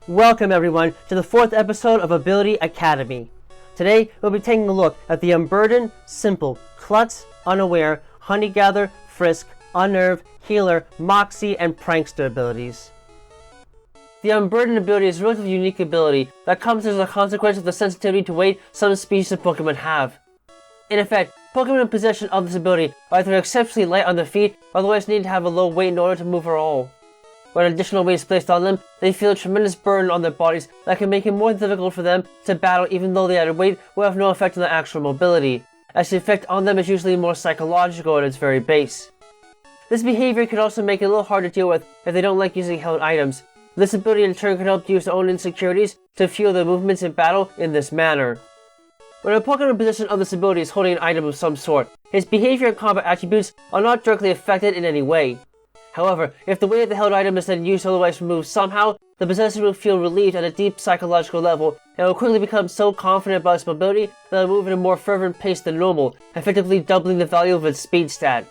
Welcome everyone to the 4th episode of Ability Academy. Today we'll be taking a look at the Unburden, Simple, Klutz, Unaware, Honeygather, Frisk, Unnerve, Healer, Moxie, and Prankster abilities. The Unburden ability is a relatively unique ability that comes as a consequence of the sensitivity to weight some species of Pokémon have. In effect, Pokémon in possession of this ability are either exceptionally light on their feet or otherwise need to have a low weight in order to move at all. When additional weight is placed on them, they feel a tremendous burden on their bodies that can make it more difficult for them to battle even though the added weight will have no effect on their actual mobility, as the effect on them is usually more psychological at its very base. This behavior can also make it a little hard to deal with if they don't like using held items. This ability in turn can help use their own insecurities to fuel their movements in battle in this manner. When a Pokémon in possession of this ability is holding an item of some sort, his behavior and combat attributes are not directly affected in any way. However, if the weight of the held item is then used or otherwise removed somehow, the possessor will feel relieved at a deep psychological level and will quickly become so confident about its mobility that it will move at a more fervent pace than normal, effectively doubling the value of its speed stat.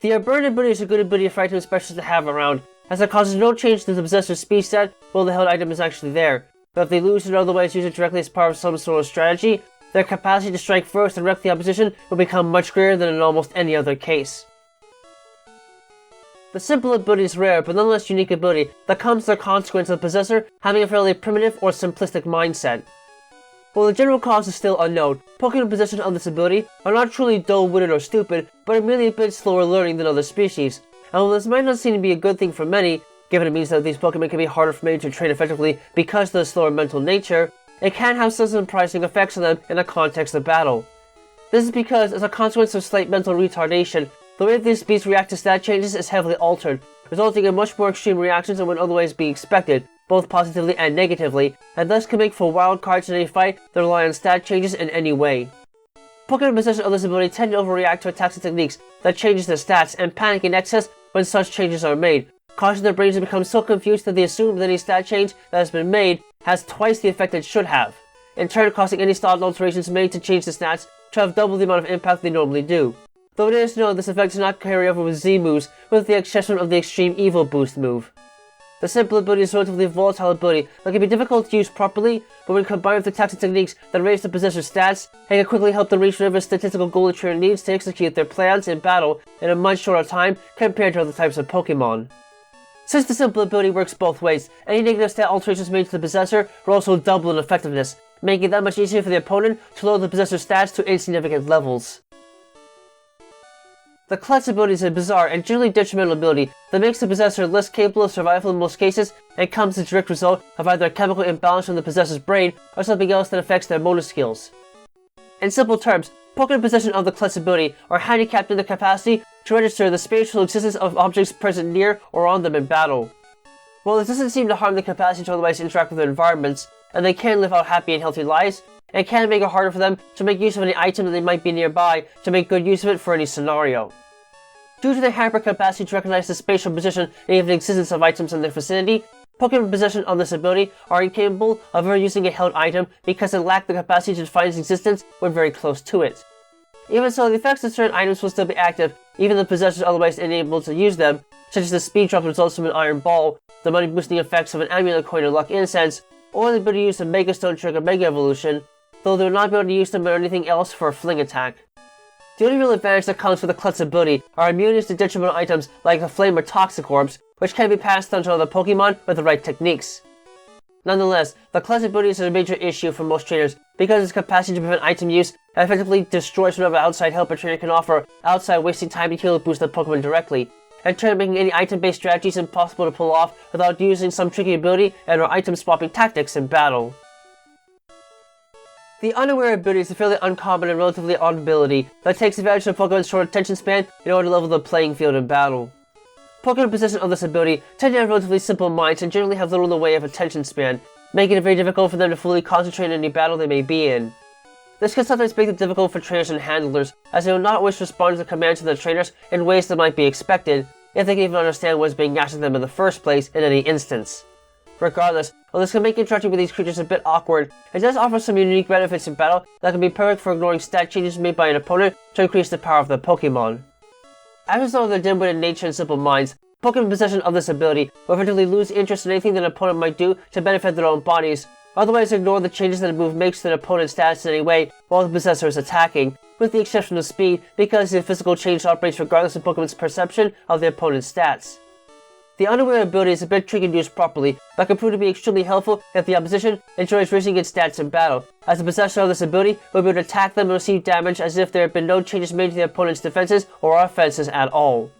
The Unburden ability is a good ability for item specialists to have around, as it causes no change to the possessor's speed stat while the held item is actually there, but if they lose it or otherwise use it directly as part of some sort of strategy, their capacity to strike first and wreck the opposition will become much greater than in almost any other case. The Simple ability is rare but nonetheless unique ability that comes as a consequence of the possessor having a fairly primitive or simplistic mindset. While the general cause is still unknown, Pokémon in possession of this ability are not truly dull-witted or stupid, but are merely a bit slower learning than other species. And while this might not seem to be a good thing for many, given it means that these Pokémon can be harder for many to train effectively because of their slower mental nature, it can have some surprising effects on them in the context of battle. This is because, as a consequence of slight mental retardation, the way these beasts react to stat changes is heavily altered, resulting in much more extreme reactions than would otherwise be expected, both positively and negatively, and thus can make for wild cards in any fight that rely on stat changes in any way. Pokémon in possession of this ability tend to overreact to attacks and techniques that changes their stats and panic in excess when such changes are made, causing their brains to become so confused that they assume that any stat change that has been made has twice the effect it should have, in turn causing any style alterations made to change the stats to have double the amount of impact they normally do. Though it is known this effect does not carry over with Z moves, with the exception of the Extreme Evil Boost move. The Simple ability is a relatively volatile ability that can be difficult to use properly, but when combined with attacks and techniques that raise the possessor's stats, it can quickly help them reach whatever statistical goal the trainer needs to execute their plans in battle in a much shorter time compared to other types of Pokémon. Since the Simple ability works both ways, any negative stat alterations made to the possessor will also double in effectiveness, making it that much easier for the opponent to lower the possessor's stats to insignificant levels. The Klutz ability is a bizarre and generally detrimental ability that makes the possessor less capable of survival in most cases and comes as a direct result of either a chemical imbalance in the possessor's brain or something else that affects their motor skills. In simple terms, Pokémon in possession of the Klutz ability are handicapped in the capacity to register the spatial existence of objects present near or on them in battle. While this doesn't seem to harm the capacity to otherwise interact with their environments, and they can live out happy and healthy lives, it can make it harder for them to make use of any item that they might be nearby to make good use of it for any scenario. Due to their hyper capacity to recognize the spatial position and even the existence of items in their vicinity, Pokémon in possession of this ability are incapable of ever using a held item because they lack the capacity to define its existence when very close to it. Even so, the effects of certain items will still be active, even though the possessors are otherwise unable to use them, such as the speed drop that results from an iron ball, the money boosting effects of an amulet coin or luck incense, or the ability to use the Mega Stone trigger Mega Evolution, though they will not be able to use them or anything else for a fling attack. The only real advantage that comes with the Klutz ability are immunities to detrimental items like the Flame or Toxic Orbs, which can be passed on to other Pokémon with the right techniques. Nonetheless, the Klutz ability is a major issue for most trainers because its capacity to prevent item use effectively destroys whatever outside help a trainer can offer outside wasting time to heal or boost the Pokémon directly, in turn making any item-based strategies impossible to pull off without using some tricky ability and or item swapping tactics in battle. The Unaware ability is a fairly uncommon and relatively odd ability that takes advantage of Pokemon's short attention span in order to level the playing field in battle. Pokemon in possession of this ability tend to have relatively simple minds and generally have little in the way of attention span, making it very difficult for them to fully concentrate in any battle they may be in. This can sometimes make it difficult for trainers and handlers, as they will not always respond to the commands of their trainers in ways that might be expected, if they can even understand what is being asked of them in the first place in any instance. Regardless, while this can make interacting with these creatures a bit awkward, it does offer some unique benefits in battle that can be perfect for ignoring stat changes made by an opponent to increase the power of the Pokémon. As a result of their dim-witted nature and simple minds, Pokemon in possession of this ability will eventually lose interest in anything that an opponent might do to benefit their own bodies, otherwise ignore the changes that a move makes to an opponent's stats in any way while the possessor is attacking, with the exception of speed, because the physical change operates regardless of Pokemon's perception of the opponent's stats. The Unaware ability is a bit tricky to use properly, but can prove to be extremely helpful if the opposition enjoys raising its stats in battle, as the possessor of this ability will be able to attack them and receive damage as if there had been no changes made to the opponent's defenses or offenses at all.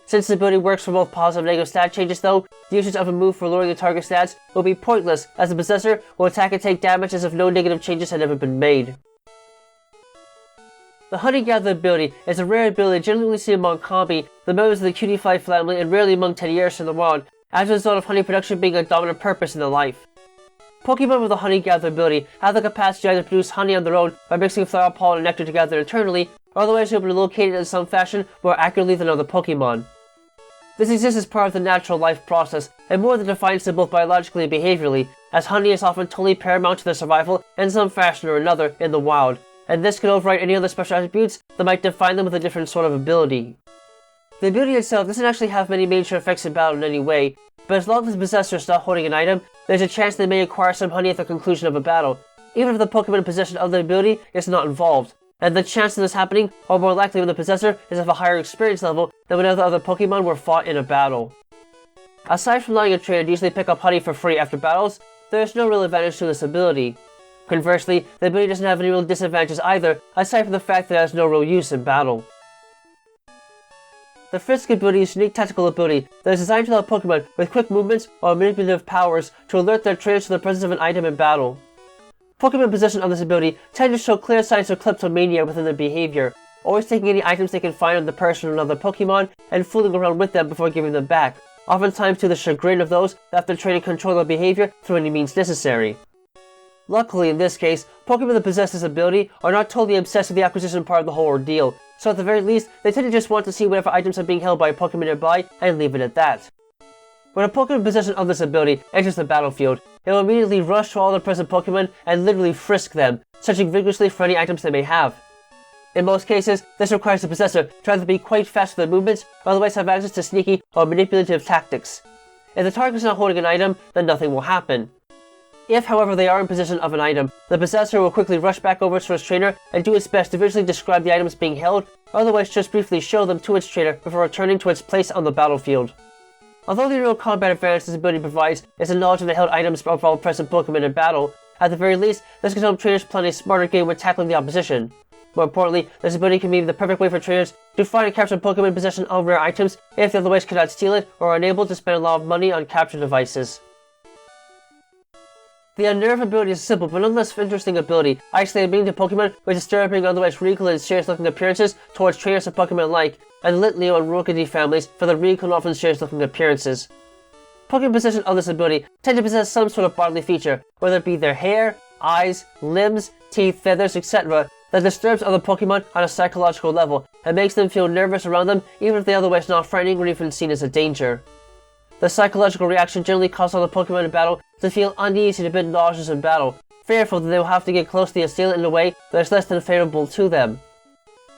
Since the ability works for both positive and negative stat changes though, the usage of a move for lowering the target's stats will be pointless, as the possessor will attack and take damage as if no negative changes had ever been made. The Honey Gather ability is a rare ability generally seen among Kambi, the members of the Cutie-Fly family, and rarely among Teddiursa in the wild, as a result of honey production being a dominant purpose in their life. Pokemon with the Honey Gather ability have the capacity to either produce honey on their own by mixing flower pollen and nectar together internally, or otherwise able to locate it in some fashion more accurately than other Pokemon. This exists as part of the natural life process, and more than defines them both biologically and behaviorally, as honey is often totally paramount to their survival in some fashion or another in the wild, and this can override any other special attributes that might define them with a different sort of ability. The ability itself doesn't actually have many major effects in battle in any way, but as long as the possessor is not holding an item, there's a chance they may acquire some honey at the conclusion of a battle, even if the Pokemon in possession of the ability is not involved, and the chances of this happening are more likely when the possessor is of a higher experience level than whenever other Pokemon were fought in a battle. Aside from allowing a trainer to easily pick up honey for free after battles, there is no real advantage to this ability. Conversely, the ability doesn't have any real disadvantages either, aside from the fact that it has no real use in battle. The Frisk ability is a unique tactical ability that is designed to allow Pokemon with quick movements or manipulative powers to alert their trainers to the presence of an item in battle. Pokemon in possession of this ability tend to show clear signs of kleptomania within their behavior, always taking any items they can find on the person or another Pokemon and fooling around with them before giving them back, oftentimes to the chagrin of those that have to train and control their behavior through any means necessary. Luckily, in this case, Pokemon that possess this ability are not totally obsessed with the acquisition part of the whole ordeal, so at the very least, they tend to just want to see whatever items are being held by a Pokemon nearby and leave it at that. When a Pokemon in possession of this ability enters the battlefield, it will immediately rush to all the present Pokemon and literally frisk them, searching vigorously for any items they may have. In most cases, this requires the possessor to either be quite fast with their movements or otherwise have access to sneaky or manipulative tactics. If the target is not holding an item, then nothing will happen. If, however, they are in possession of an item, the possessor will quickly rush back over to its trainer and do its best to visually describe the items being held, or otherwise just briefly show them to its trainer before returning to its place on the battlefield. Although the real combat advantage this ability provides is the knowledge of the held items of all present Pokemon in battle, at the very least, this can help trainers plan a smarter game when tackling the opposition. More importantly, this ability can be the perfect way for trainers to find and capture Pokemon in possession of rare items if they otherwise cannot steal it or are unable to spend a lot of money on capture devices. The Unnerve ability is a simple but nonetheless interesting ability, isolating to Pokemon with disturbing otherwise regal and serious looking appearances towards trainers of Pokemon alike, and the Litleo and Rookidee families for their regal and often serious looking appearances. Pokemon in possession of this ability tend to possess some sort of bodily feature, whether it be their hair, eyes, limbs, teeth, feathers, etc., that disturbs other Pokemon on a psychological level and makes them feel nervous around them even if they are otherwise not frightening or even seen as a danger. The psychological reaction generally causes other Pokemon in battle to feel uneasy and a bit nauseous in battle, fearful that they will have to get close to the assailant in a way that is less than favorable to them.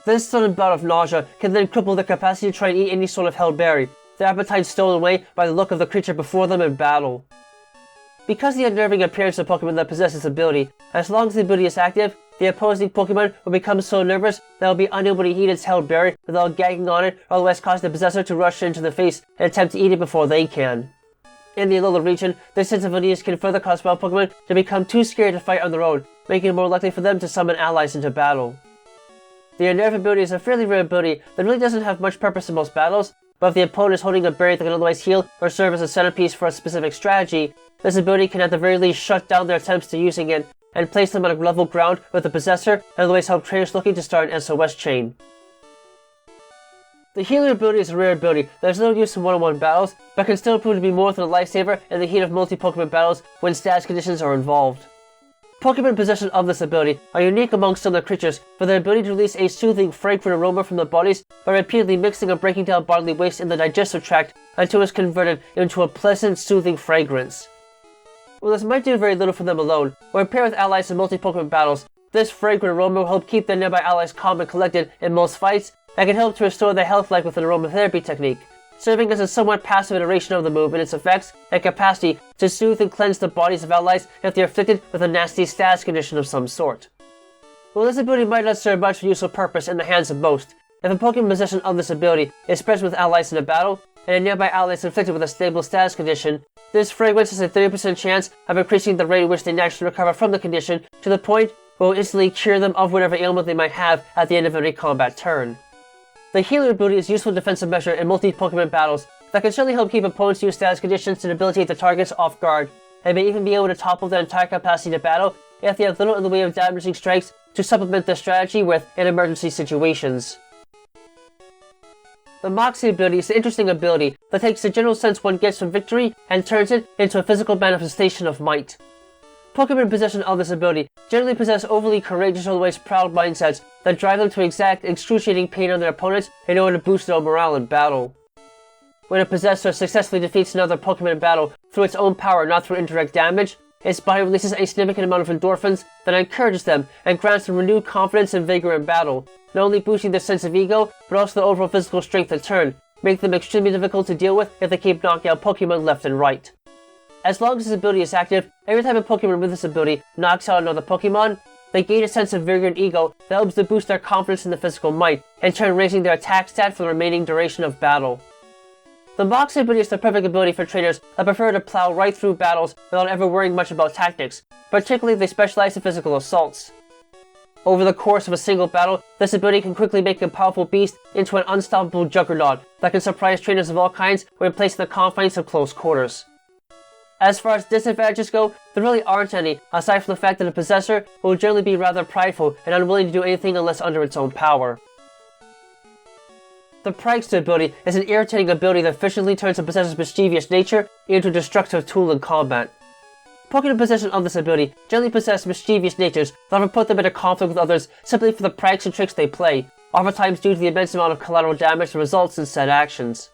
This sudden bout of nausea can then cripple their capacity to try and eat any sort of held berry, their appetite stolen away by the look of the creature before them in battle. Because the unnerving appearance of Pokemon that possess this ability, as long as the ability is active, the opposing Pokemon will become so nervous that they will be unable to eat its held berry without gagging on it or otherwise causing the possessor to rush into the face and attempt to eat it before they can. In the Alola region, this sense of unease can further cause wild Pokemon to become too scared to fight on their own, making it more likely for them to summon allies into battle. The Unnerve ability is a fairly rare ability that really doesn't have much purpose in most battles, but if the opponent is holding a berry that can otherwise heal or serve as a centerpiece for a specific strategy, this ability can at the very least shut down their attempts to using it and place them on a level ground with the possessor and otherwise help trainers looking to start an SOS chain. The Healer ability is a rare ability that has little use in one-on-one battles, but can still prove to be more than a lifesaver in the heat of multi-Pokemon battles when status conditions are involved. Pokemon in possession of this ability are unique amongst other creatures for their ability to release a soothing, fragrant aroma from their bodies by repeatedly mixing or breaking down bodily waste in the digestive tract until it is converted into a pleasant, soothing fragrance. While this might do very little for them alone, when paired with allies in multi-Pokemon battles, this fragrant aroma will help keep their nearby allies calm and collected in most fights, and can help to restore their health like with an aromatherapy technique, serving as a somewhat passive iteration of the move in its effects and capacity to soothe and cleanse the bodies of allies if they are afflicted with a nasty status condition of some sort. While this ability might not serve much useful purpose in the hands of most, if a Pokemon possession of this ability is present with allies in a battle, and a nearby ally is inflicted with a stable status condition, this fragrance has a 30% chance of increasing the rate at which they naturally recover from the condition to the point where it will instantly cure them of whatever ailment they might have at the end of every combat turn. The healer ability is a useful defensive measure in multi-Pokemon battles that can certainly help keep opponents who use status conditions to debilitate their targets off guard, and may even be able to topple their entire capacity to battle if they have little in the way of damaging strikes to supplement their strategy with in emergency situations. The Moxie ability is an interesting ability that takes the general sense one gets from victory and turns it into a physical manifestation of might. Pokemon in possession of this ability generally possess overly courageous or otherwise proud mindsets that drive them to exact excruciating pain on their opponents in order to boost their own morale in battle. When a possessor successfully defeats another Pokemon in battle through its own power, not through indirect damage, its body releases a significant amount of endorphins that encourages them and grants them renewed confidence and vigor in battle, not only boosting their sense of ego, but also their overall physical strength in turn, making them extremely difficult to deal with if they keep knocking out Pokemon left and right. As long as this ability is active, every time a Pokemon with this ability knocks out another Pokemon, they gain a sense of vigor and ego that helps to boost their confidence in the physical might, in turn raising their attack stat for the remaining duration of battle. The Moxie ability is the perfect ability for trainers that prefer to plow right through battles without ever worrying much about tactics, particularly if they specialize in physical assaults. Over the course of a single battle, this ability can quickly make a powerful beast into an unstoppable juggernaut that can surprise trainers of all kinds when placed in the confines of close quarters. As far as disadvantages go, there really aren't any, aside from the fact that a possessor will generally be rather prideful and unwilling to do anything unless under its own power. The Prankster ability is an irritating ability that efficiently turns a possessor's mischievous nature into a destructive tool in combat. Pokemon in possession of this ability generally possess mischievous natures that often put them into conflict with others simply for the pranks and tricks they play, oftentimes due to the immense amount of collateral damage that results in said actions.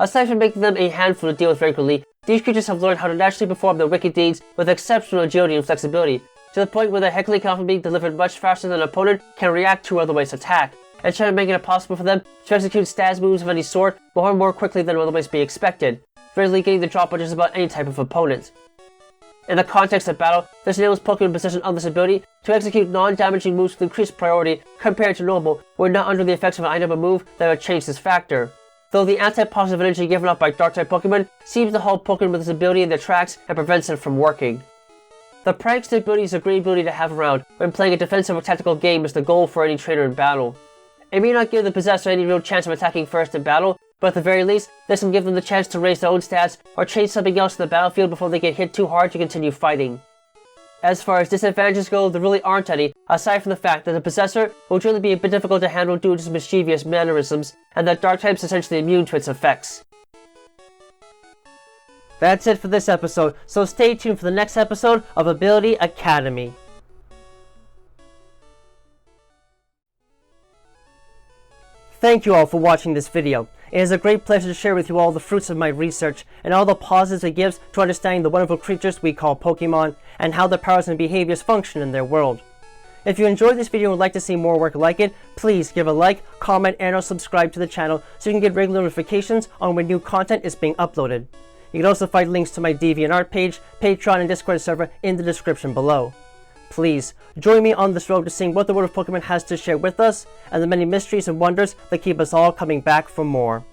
Aside from making them a handful to deal with regularly, these creatures have learned how to naturally perform their wicked deeds with exceptional agility and flexibility, to the point where their heckling can often be delivered much faster than an opponent can react to or otherwise attack, and trying to make it possible for them to execute stats moves of any sort more quickly than would otherwise be expected, rarely getting the drop on just about any type of opponent. In the context of battle, this enables Pokemon in possession of this ability to execute non-damaging moves with increased priority compared to normal when not under the effects of an item or move that would change this factor, though the anti-positive energy given off by Dark-type Pokemon seems to halt Pokemon with this ability in their tracks and prevents it from working. The Prankster ability is a great ability to have around when playing a defensive or tactical game is the goal for any trainer in battle. It may not give the possessor any real chance of attacking first in battle, but at the very least, this can give them the chance to raise their own stats or change something else in the battlefield before they get hit too hard to continue fighting. As far as disadvantages go, there really aren't any, aside from the fact that the possessor will generally be a bit difficult to handle due to its mischievous mannerisms, and that Dark type is essentially immune to its effects. That's it for this episode, so stay tuned for the next episode of Ability Academy. Thank you all for watching this video. It is a great pleasure to share with you all the fruits of my research and all the positives it gives to understanding the wonderful creatures we call Pokemon and how their powers and behaviors function in their world. If you enjoyed this video and would like to see more work like it, please give a like, comment, and or subscribe to the channel so you can get regular notifications on when new content is being uploaded. You can also find links to my DeviantArt page, Patreon, and Discord server in the description below. Please, join me on this road to seeing what the world of Pokemon has to share with us, and the many mysteries and wonders that keep us all coming back for more.